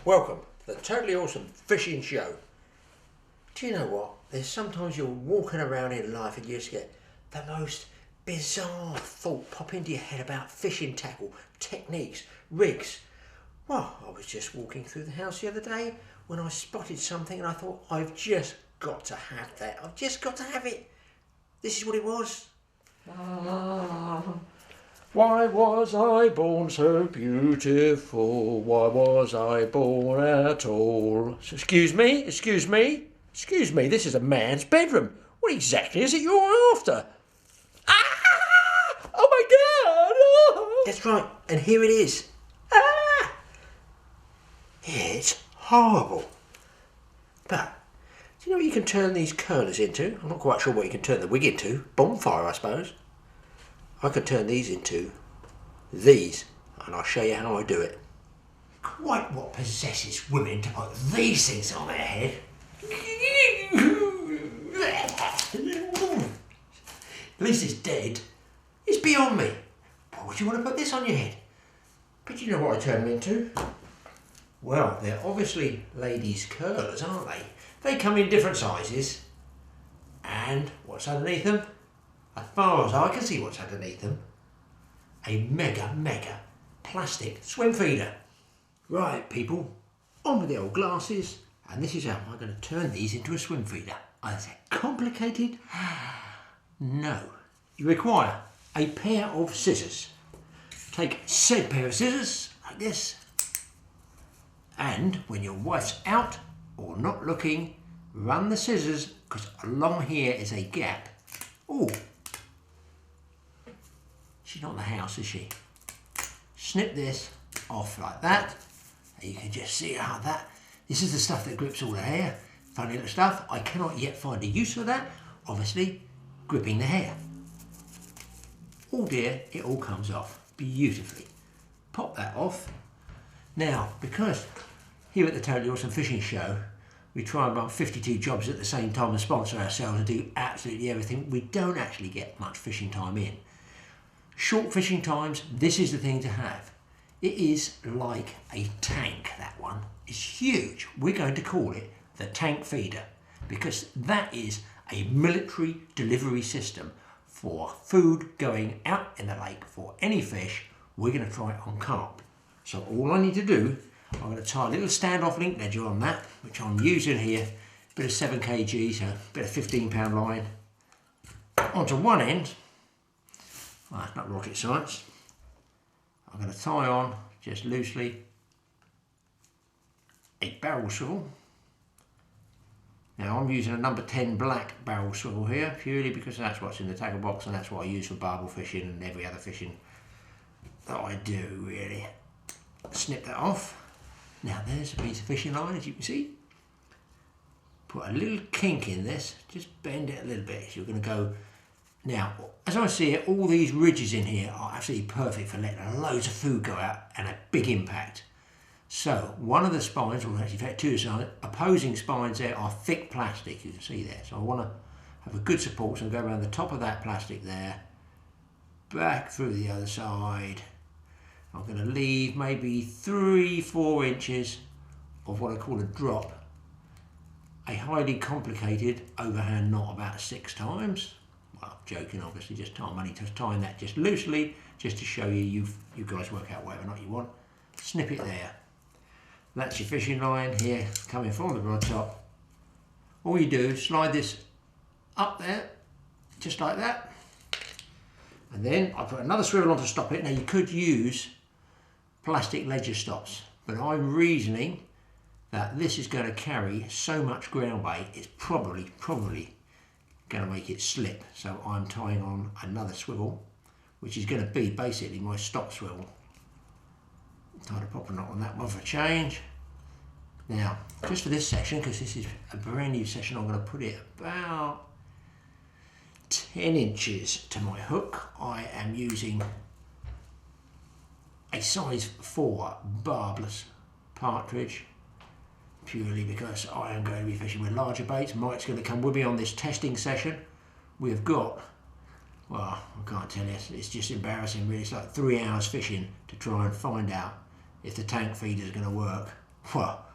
Welcome to the Totally Awesome Fishing Show. Do you know what? There's sometimes you're walking around in life and you just get the most bizarre thought pop into your head about fishing tackle, techniques, rigs. Well, I was just walking through the house the other day when I spotted something and I thought, I've just got to have that. I've just got to have it. This is what it was. Why was I born so beautiful? Why was I born at all? Excuse me, this is a man's bedroom. What exactly is it you're after? Ah! Oh my God! Oh. That's right, and here it is. Ah! It's horrible. But, do you know what you can turn these curlers into? I'm not quite sure what you can turn the wig into. Bonfire, I suppose. I could turn these into these, and I'll show you how I do it. Quite what possesses women to put these things on their head. At least it's dead. It's beyond me. Why would you want to put this on your head? But you know what I turn them into? Well, they're obviously ladies' curlers, aren't they? They come in different sizes. And what's underneath them? As far as I can see what's underneath them, a mega plastic swim feeder. Right, people, on with the old glasses, and this is how I'm going to turn these into a swim feeder. Is it complicated? No. You require a pair of scissors. Take said pair of scissors, like this, and when your wife's out or not looking, run the scissors, because along here is a gap. Oh, she's not in the house, is she? Snip this off like that. And you can just see how that, this is the stuff that grips all the hair. Funny little stuff. I cannot yet find a use for that. Obviously, gripping the hair. Oh dear, it all comes off beautifully. Pop that off. Now, because here at the Totally Awesome Fishing Show, we try and run 52 jobs at the same time and sponsor ourselves and do absolutely everything, we don't actually get much fishing time in. Short fishing times, this is the thing to have. It is like a tank, that one. It's huge. We're going to call it the tank feeder because that is a military delivery system for food going out in the lake for any fish. We're going to try it on carp. So all I need to do, I'm going to tie a little standoff link ledger on that, which I'm using here, a bit of 7 kg, so a bit of 15-pound line, onto one end. Well, that's not rocket science. I'm going to tie on, just loosely, a barrel swivel. Now I'm using a number 10 black barrel swivel here, purely because that's what's in the tackle box and that's what I use for barbel fishing and every other fishing that I do, really. Snip that off. Now there's a piece of fishing line, as you can see. Put a little kink in this, just bend it a little bit. So you're going to go. Now, as I see it, all these ridges in here are absolutely perfect for letting loads of food go out and a big impact. So, one of the spines, or actually in fact two sides, opposing spines there are thick plastic, you can see there. So I want to have a good support, so I'll go around the top of that plastic there, back through the other side. I'm going to leave maybe 3-4 inches of what I call a drop. A highly complicated overhand knot about 6 times. Well, joking obviously, just tying that just loosely, just to show you guys work out whatever knot you want. Snip it there. That's your fishing line here, coming from the rod top. All you do is slide this up there, just like that. And then I put another swivel on to stop it. Now you could use plastic ledger stops, but I'm reasoning that this is going to carry so much ground weight, it's probably going to make it slip. So I'm tying on another swivel, which is going to be basically my stop swivel. Tied a proper knot on that one for a change. Now, just for this section, because this is a brand new section, I'm going to put it about 10 inches to my hook. I am using a size 4 barbless partridge, purely because I am going to be fishing with larger baits. Mike's going to come with me on this testing session. We've got, well, I can't tell you, it's just embarrassing really. It's like 3 hours fishing to try and find out if the tank feeder is going to work. well,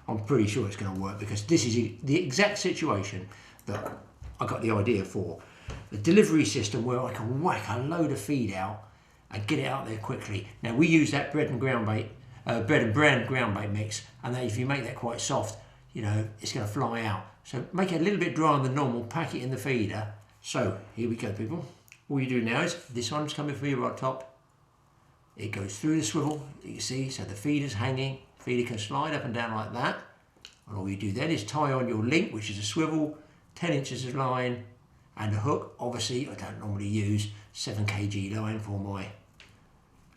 I'm pretty sure it's going to work, because this is the exact situation that I got the idea for. The delivery system where I can whack a load of feed out and get it out there quickly. Now we use that bread and brown bait ground bait mix, and then if you make that quite soft, you know, it's going to fly out. So make it a little bit drier than normal, pack it in the feeder. So here we go, people. All you do now is, this one's coming for your rod top. It goes through the swivel, you can see, so the feeder's hanging. Feeder can slide up and down like that. And all you do then is tie on your link, which is a swivel, 10 inches of line, and a hook. Obviously, I don't normally use 7 kg line for my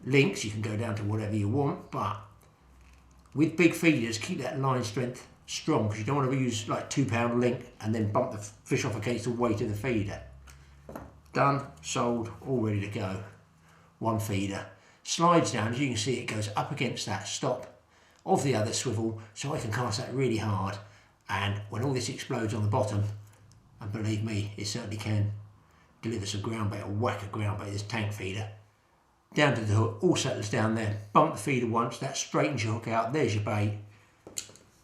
links. You can go down to whatever you want, but with big feeders, keep that line strength strong, because you don't want to use like 2 pound link and then bump the fish off against the weight of the feeder. Done, sold, all ready to go. One feeder. Slides down, as you can see, it goes up against that stop of the other swivel, so I can cast that really hard, and when all this explodes on the bottom, and believe me, it certainly can deliver some ground bait, or whack a ground bait, this tank feeder, down to the hook, all settles down there, bump the feeder once, that straightens your hook out, there's your bait.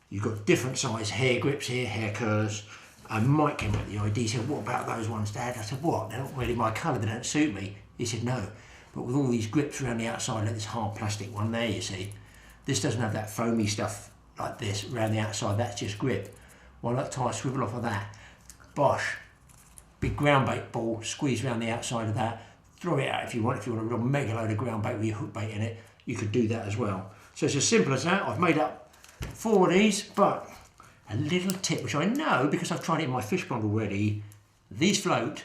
You've got different size hair grips here, hair curlers, and Mike came up with the idea. He said, what about those ones, Dad? I said, what? They're not really my colour, they don't suit me. He said, no, but with all these grips around the outside, like this hard plastic one there, you see, this doesn't have that foamy stuff like this around the outside, that's just grip. Why not tie a swivel off of that? Bosh, big ground bait ball, squeeze around the outside of that, throw it out if you want a real mega load of ground bait with your hook bait in it, you could do that as well. So it's as simple as that. I've made up 4 of these, but a little tip, which I know because I've tried it in my fish pond already, these float,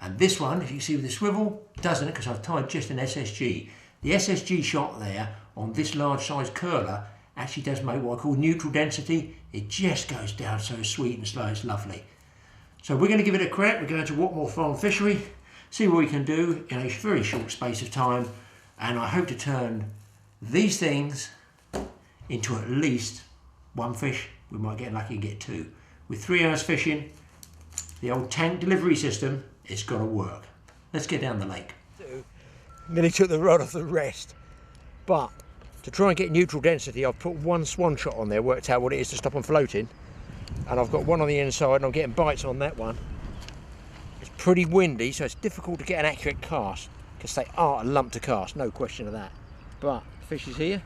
and this one, if you see with the swivel, doesn't, because I've tied just an SSG. The SSG shot there on this large size curler actually does make what I call neutral density. It just goes down so sweet and slow, it's lovely. So we're going to give it a crack. We're going to Watmore Farm Fishery, see what we can do in a very short space of time, and I hope to turn these things into at least 1 fish. We might get lucky and get 2. With 3 hours fishing, the old tank delivery system, it's got to work. Let's get down the lake. Nearly took the rod off the rest, but to try and get neutral density, I've put 1 swan shot on there, worked out what it is to stop them floating, and I've got one on the inside and I'm getting bites on that one. It's pretty windy, so it's difficult to get an accurate cast, because they are a lump to cast, no question of that. But the fish is here.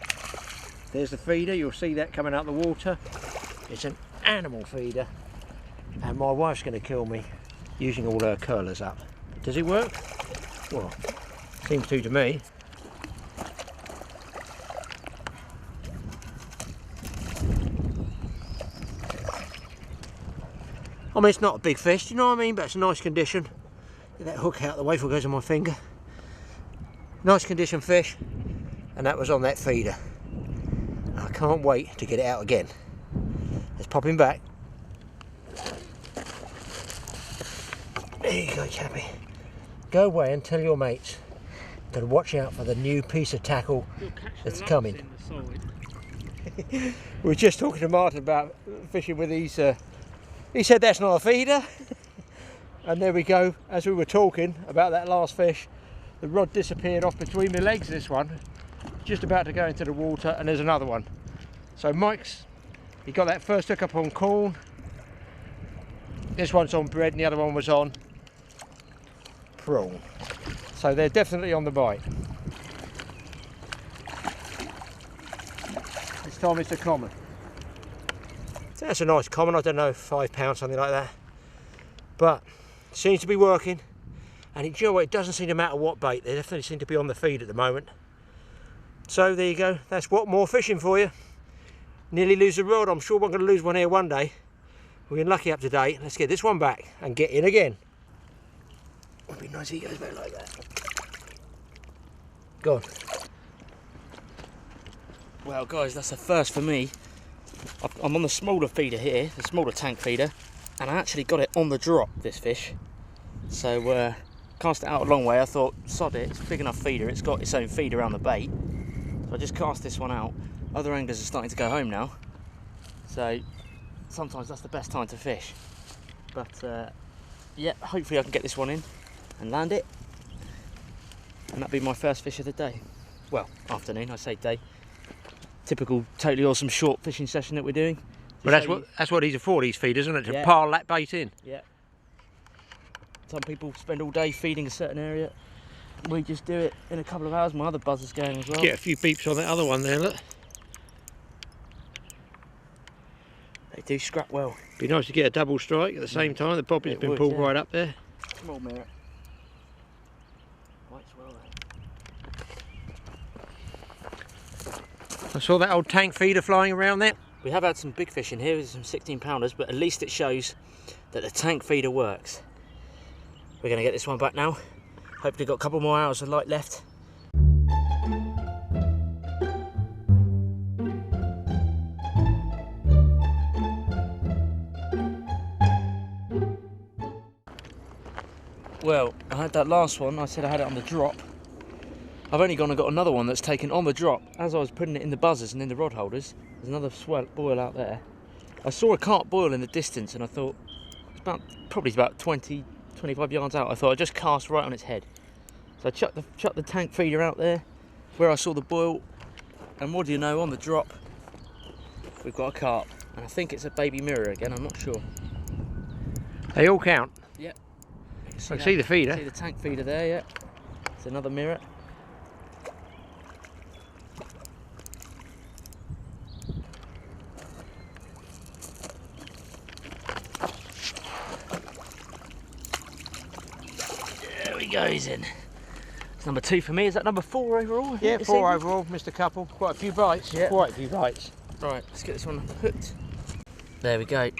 There's the feeder, you'll see that coming out the water. It's an animal feeder, and my wife's going to kill me using all her curlers up. Does it work? Well, seems to me. I mean, it's not a big fish, do you know what I mean? But it's a nice condition. Get that hook out the way before it goes on my finger. Nice condition fish, and that was on that feeder. And I can't wait to get it out again. Let's pop him back. There you go, chappy. Go away and tell your mates to watch out for the new piece of tackle that's coming. We were just talking to Martin about fishing with these. He said that's not a feeder. And there we go. As we were talking about that last fish, the rod disappeared off between my legs. This one, just about to go into the water, and there's another one. So Mike's, he got that first hook up on corn. This one's on bread, and the other one was on prawn. So they're definitely on the bite. This time it's a common. So that's a nice common, I don't know, £5, something like that. But it seems to be working. And you know what, it doesn't seem to matter what bait, they definitely seem to be on the feed at the moment. So there you go, that's Watmore fishing for you. Nearly lose the rod, I'm sure I'm going to lose one here one day. We've been lucky up to date. Let's get this one back and get in again. Would be nice if he goes back like that. Go on. Well guys, that's a first for me. I'm on the smaller feeder here, the smaller tank feeder, and I actually got it on the drop, this fish. So cast it out a long way. I thought, sod it, it's a big enough feeder, it's got its own feed around the bait. So I just cast this one out. Other anglers are starting to go home now, so sometimes that's the best time to fish. But yeah, hopefully I can get this one in and land it, and that'll be my first fish of the day. Well, afternoon, I say day. typical totally awesome short fishing session that we're doing. Well, that's what these are for, these feeders, isn't it? To Yeah. pile that bait in. Yeah. Some people spend all day feeding a certain area. We just do it in a couple of hours. My other buzzer's going as well. Get a few beeps on that other one there, look. They do scrap well. Be nice to get a double strike at the same time. The bobbin's been pulled right up there. Small mirror. Bites well there. I saw that old tank feeder flying around there. We have had some big fish in here with some 16 pounders, but at least it shows that the tank feeder works. We're going to get this one back now. Hopefully got a couple more hours of light left. Well, I had that last one, I said I had it on the drop. I've only gone and got another one that's taken on the drop. As I was putting it in the buzzers and in the rod holders, there's another boil out there. I saw a carp boil in the distance and I thought, it's probably about 20, 25 yards out. I thought I'd just cast right on its head. So I chucked the tank feeder out there where I saw the boil, and what do you know, on the drop we've got a carp, and I think it's a baby mirror again, I'm not sure. They all count. Yeah. I can see the feeder. See the tank feeder there, yeah. It's another mirror. There he goes in. It's number 2 for me. Is that number 4 overall? Yeah, 4 overall, Mr. Couple. Quite a few bites. Yeah. Quite a few bites. Right, let's get this one hooked. There we go.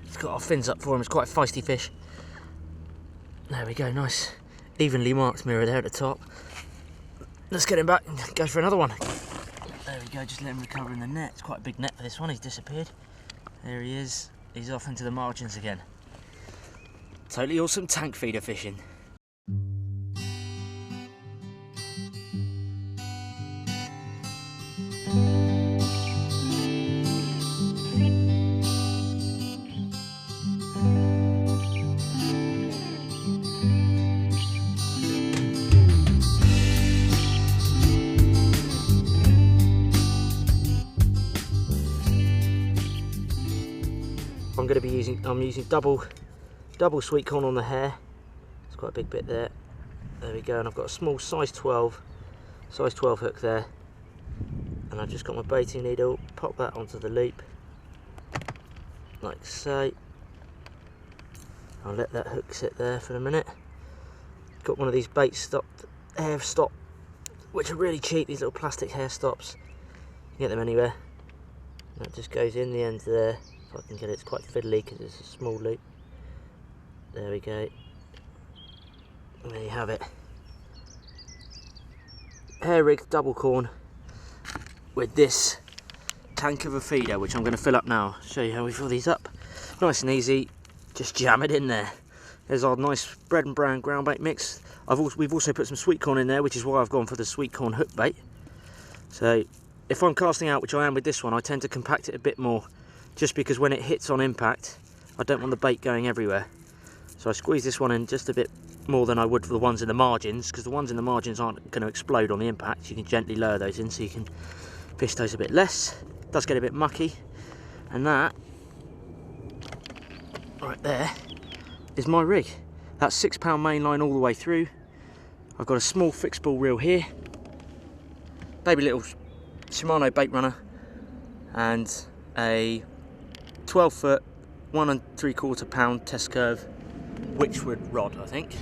It's got our fins up for him. It's quite a feisty fish. There we go, nice evenly marked mirror there at the top. Let's get him back and go for another one. There we go, just let him recover in the net. It's quite a big net for this one. He's disappeared. There he is. He's off into the margins again. Totally awesome tank feeder fishing. I'm using double Sweetcorn on the hair. It's quite a big bit there. There we go, and I've got a small size 12 hook there, and I've just got my baiting needle. Pop that onto the loop like so. I'll let that hook sit there for a minute. Got one of these hair stop, which are really cheap. These little plastic hair stops. You can get them anywhere. That just goes in the end there. If I can get it, it's quite fiddly because it's a small loop. There we go. And there you have it. Hair rigged double corn with this tank of a feeder, which I'm going to fill up now. Show you how we fill these up. Nice and easy. Just jam it in there. There's our nice bread and brown ground bait mix. We've also put some Sweetcorn in there, which is why I've gone for the Sweetcorn hook bait. So if I'm casting out, which I am with this one, I tend to compact it a bit more, just because when it hits on impact, I don't want the bait going everywhere. So I squeeze this one in just a bit more than I would for the ones in the margins, because the ones in the margins aren't going to explode on the impact. You can gently lower those in so you can fish those a bit less. It does get a bit mucky. And that, right there, is my rig. That's 6 pound main line all the way through. I've got a small fixed ball reel here, baby little Shimano bait runner, and a 12-foot, 1 3/4 pound test curve Witchwood rod, I think.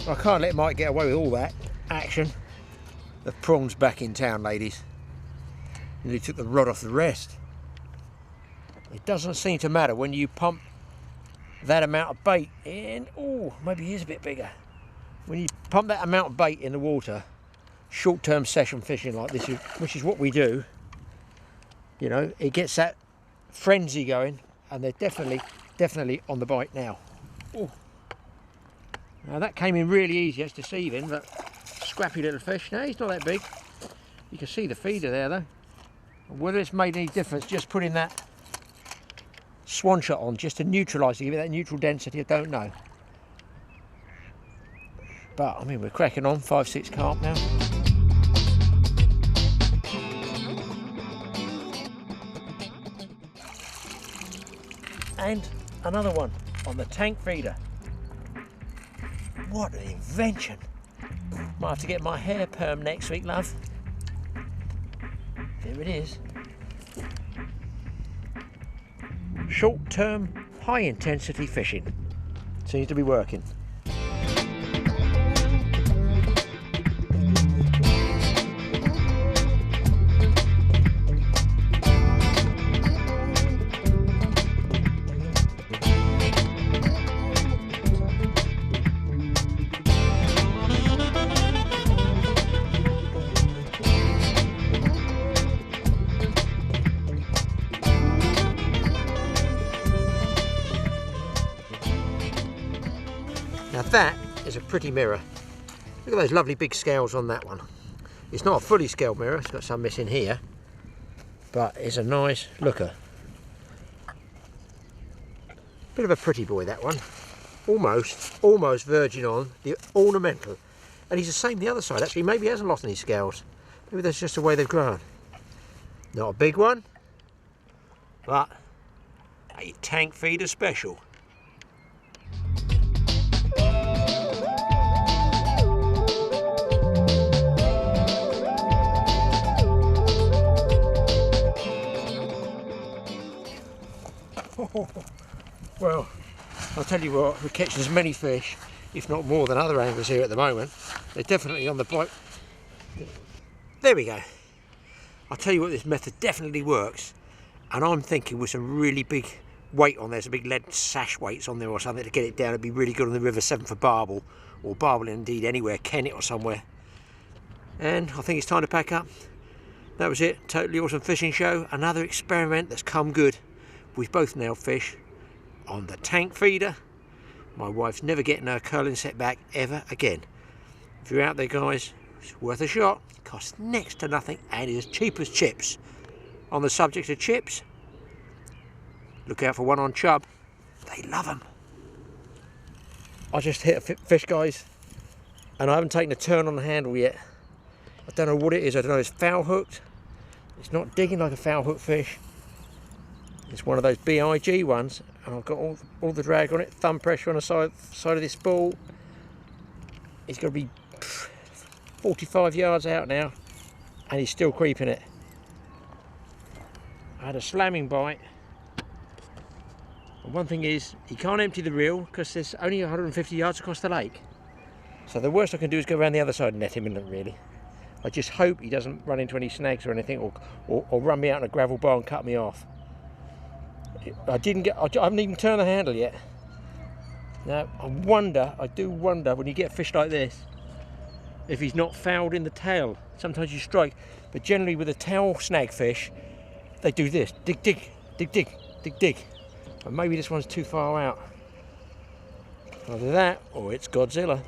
I can't let Mike get away with all that action. The prawn's back in town, ladies. And he took the rod off the rest. It doesn't seem to matter when you pump that amount of bait in. Oh, maybe he is a bit bigger. When you pump that amount of bait in the water, short-term session fishing like this, which is what we do, you know, it gets that frenzy going, and they're definitely on the bite now. Ooh. Now that came in really easy, it's deceiving, but scrappy little fish. No, he's not that big. You can see the feeder there though. Whether it's made any difference, just putting that swan shot on just to neutralise it, give it that neutral density, I don't know. But I mean, we're cracking on, 5-6 carp now. And another one on the tank feeder. What an invention. Might have to get my hair perm next week, love. There it is. Short-term, high-intensity fishing. Seems to be working. Now that is a pretty mirror. Look at those lovely big scales on that one. It's not a fully scaled mirror, it's got some missing here, but it's a nice looker. Bit of a pretty boy, that one. Almost verging on the ornamental. And he's the same the other side, actually. Maybe he hasn't lost any scales. Maybe that's just the way they've grown. Not a big one, but a tank feeder special. Well, I'll tell you what, we're catching as many fish, if not more, than other anglers here at the moment. They're definitely on the bite. There we go. I'll tell you what, this method definitely works, and I'm thinking with some really big weight on there, some big lead sash weights on there or something to get it down. It'd be really good on the River Severn for barbel, or barbel indeed anywhere, Kennet or somewhere. And I think it's time to pack up. That was it, totally awesome fishing show. Another experiment that's come good. We've both nailed fish on the tank feeder. My wife's never getting her curling set back ever again. If you're out there, guys, it's worth a shot. It costs next to nothing and is as cheap as chips. On the subject of chips, look out for one on chub. They love them. I just hit a fish, guys, and I haven't taken a turn on the handle yet. I don't know what it is. I don't know if it's foul hooked. It's not digging like a foul hook fish. It's one of those BIG ones, and I've got all the drag on it, thumb pressure on the side of this spool. He's got to be 45 yards out now, and he's still creeping it. I had a slamming bite, and one thing is, he can't empty the reel because there's only 150 yards across the lake. So the worst I can do is go around the other side and net him in, really. I just hope he doesn't run into any snags or anything, or run me out in a gravel bar and cut me off. I haven't even turned the handle yet. Now, I do wonder when you get fish like this, if he's not fouled in the tail. Sometimes you strike, but generally with a tail snag fish, they do this, dig, dig, dig, dig, dig, dig. But maybe this one's too far out. Either that, or it's Godzilla.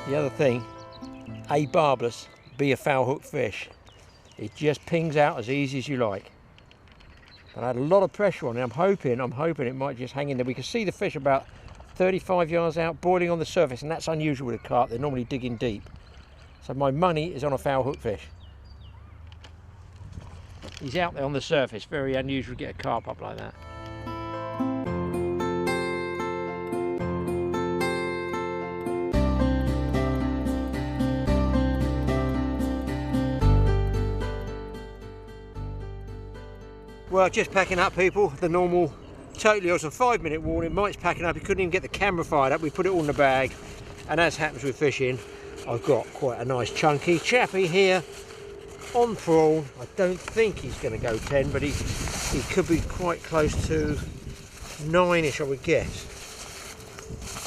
The other thing, A barbless, B a foul hook fish. It just pings out as easy as you like. But I had a lot of pressure on it. I'm hoping it might just hang in there. We can see the fish about 35 yards out, boiling on the surface, and that's unusual with a carp. They're normally digging deep. So my money is on a foul hook fish. He's out there on the surface. Very unusual to get a carp up like that. Well, just packing up, people. The normal, totally awesome 5-minute warning. Mike's packing up. He couldn't even get the camera fired up. We put it all in the bag. And as happens with fishing, I've got quite a nice chunky chappy here on prawn. I don't think he's going to go 10, but he could be quite close to 9-ish, I would guess.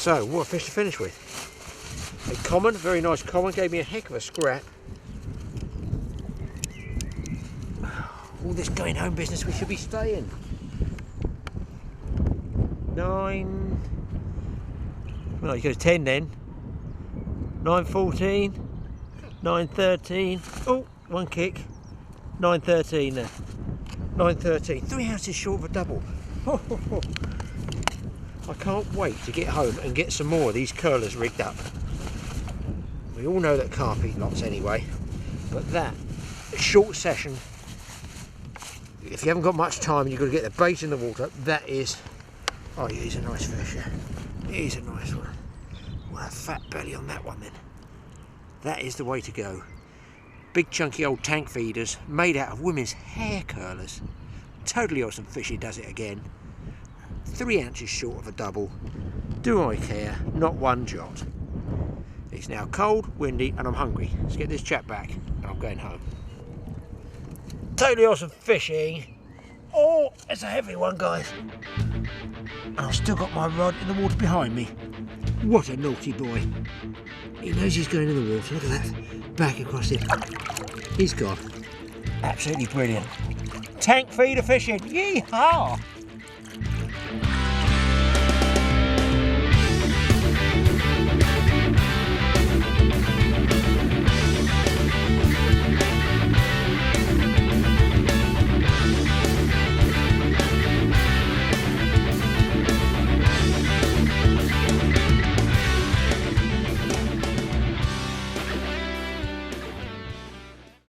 So, what a fish to finish with. A common, very nice common, gave me a heck of a scrap. All this going home business, we should be staying. 9, well, he goes 10 then. 9.14, 9.13, oh, one kick, 9.13 there. 9.13, 3 ounces short of a double. I can't wait to get home and get some more of these curlers rigged up. We all know that carp eat lots anyway, but that short session, if you haven't got much time, you've got to get the bait in the water. That is, oh yeah, he's a nice fish, yeah. He's a nice one. What a fat belly on that one then. That is the way to go. Big chunky old tank feeders made out of women's hair curlers. Totally awesome fish, he does it again. 3 ounces short of a double. Do I care? Not one jot. It's now cold, windy, and I'm hungry. Let's get this chap back, and I'm going home. Totally awesome fishing. Oh, it's a heavy one, guys. And I've still got my rod in the water behind me. What a naughty boy. He knows he's going in the water. Look at that. Back across it. He's gone. Absolutely brilliant. Tank feeder fishing. Yee-haw!